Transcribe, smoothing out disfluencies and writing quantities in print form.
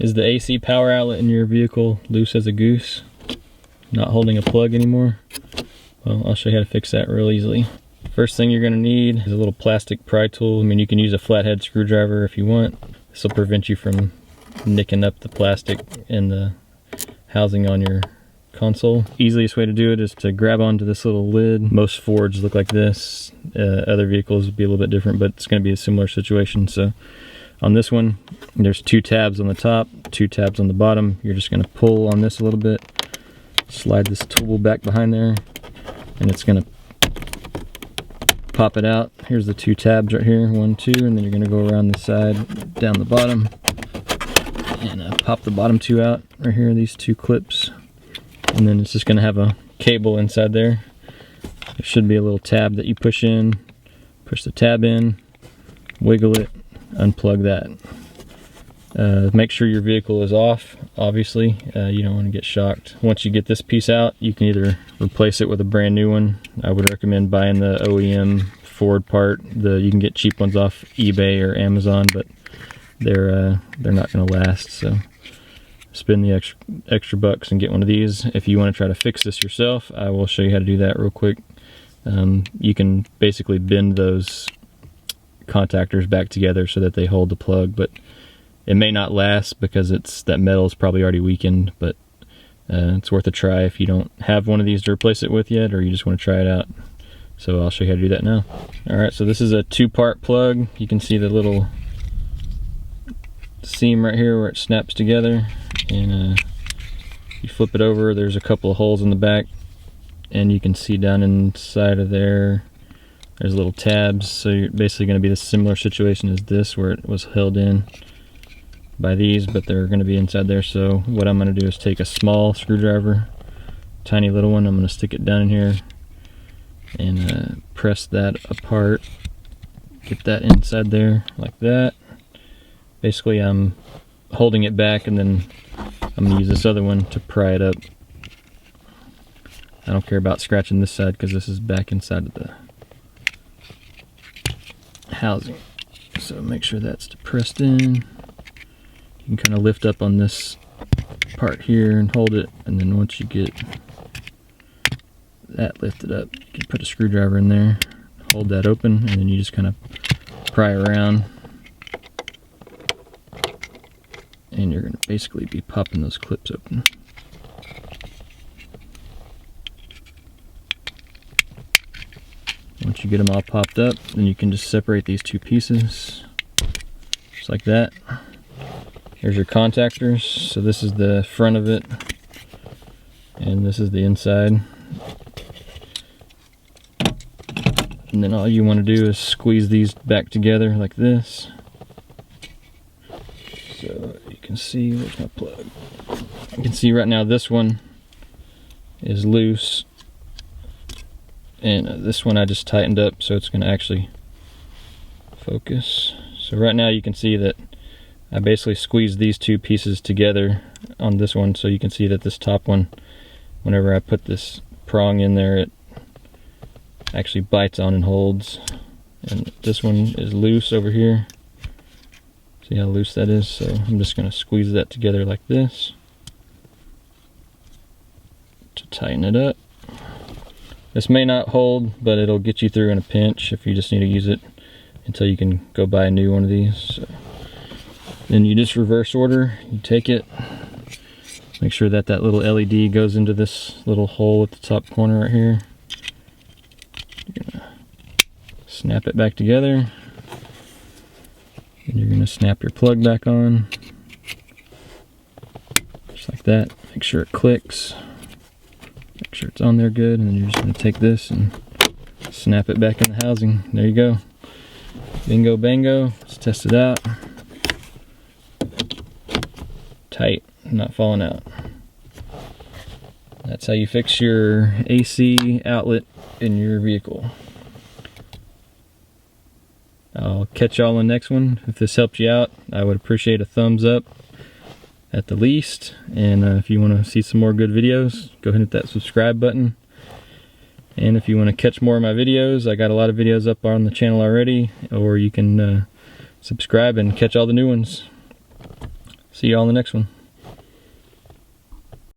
Is the AC power outlet in your vehicle loose as a goose? Not holding a plug anymore? Well, I'll show you how to fix that real easily. First thing you're going to need is a little plastic pry tool. I mean, you can use a flathead screwdriver if you want. This will prevent you from nicking up the plastic in the housing on your console. Easiest way to do it is to grab onto this little lid. Most Fords look like this. Other vehicles would be a little bit different, but it's going to be a similar situation. So on this one, there's 2 tabs on the top, 2 tabs on the bottom. You're just going to pull on this a little bit, slide this tool back behind there, and it's going to pop it out. Here's the 2 tabs right here, 1, 2, and then you're going to go around the side, down the bottom, and pop the bottom 2 out right here, these 2 clips. And then it's just going to have a cable inside there. There should be a little tab that you push in, push the tab in, wiggle it, unplug that. Make sure your vehicle is off, obviously. You don't want to get shocked. Once you get this piece out, you can either replace it with a brand new one. I would recommend buying the OEM Ford part. You can get cheap ones off eBay or Amazon, but they're not going to last. So spend the extra bucks and get one of these. If you want to try to fix this yourself, I will show you how to do that real quick. You can basically bend those contactors back together so that they hold the plug, but it may not last because that metal is probably already weakened, but it's worth a try if you don't have one of these to replace it with yet, or you just want to try it out. So I'll show you how to do that now. Alright, so this is a 2-part plug. You can see the little seam right here where it snaps together, and you flip it over, there's a couple of holes in the back, and you can see down inside of there's little tabs. So you're basically going to be the similar situation as this, where it was held in by these, but they're going to be inside there. So what I'm going to do is take a small screwdriver, tiny little one, I'm going to stick it down in here and press that apart, get that inside there like that. Basically I'm holding it back, and then I'm going to use this other one to pry it up. I don't care about scratching this side because this is back inside of the housing. So make sure that's depressed in. You can kind of lift up on this part here and hold it, and then once you get that lifted up, you can put a screwdriver in there, hold that open, and then you just kind of pry around, and you're going to basically be popping those clips open. Once you get them all popped up, then you can just separate these 2 pieces, just like that. Here's your contactors. So this is the front of it, and this is the inside. And then all you want to do is squeeze these back together like this. So you can see, where's my plug? You can see right now this one is loose, and this one I just tightened up so it's going to actually focus. So right now you can see that I basically squeezed these 2 pieces together on this one, so you can see that this top one, whenever I put this prong in there, it actually bites on and holds. And this one is loose over here. See how loose that is? So I'm just going to squeeze that together like this to tighten it up. This may not hold, but it'll get you through in a pinch if you just need to use it until you can go buy a new one of these. So then you just reverse order, you take it, make sure that little LED goes into this little hole at the top corner right here. You're gonna snap it back together, and you're gonna snap your plug back on, just like that. Make sure it clicks, make sure it's on there good, and then you're just gonna take this and snap it back in the housing. There you go. Bingo bango. Let's test it out. Tight, not falling out. That's how you fix your AC outlet in your vehicle. I'll catch y'all in the next one. If this helped you out, I would appreciate a thumbs up at the least. And if you want to see some more good videos, go ahead and hit that subscribe button. And if you want to catch more of my videos, I got a lot of videos up on the channel already, or you can subscribe and catch all the new ones. See you all in the next one.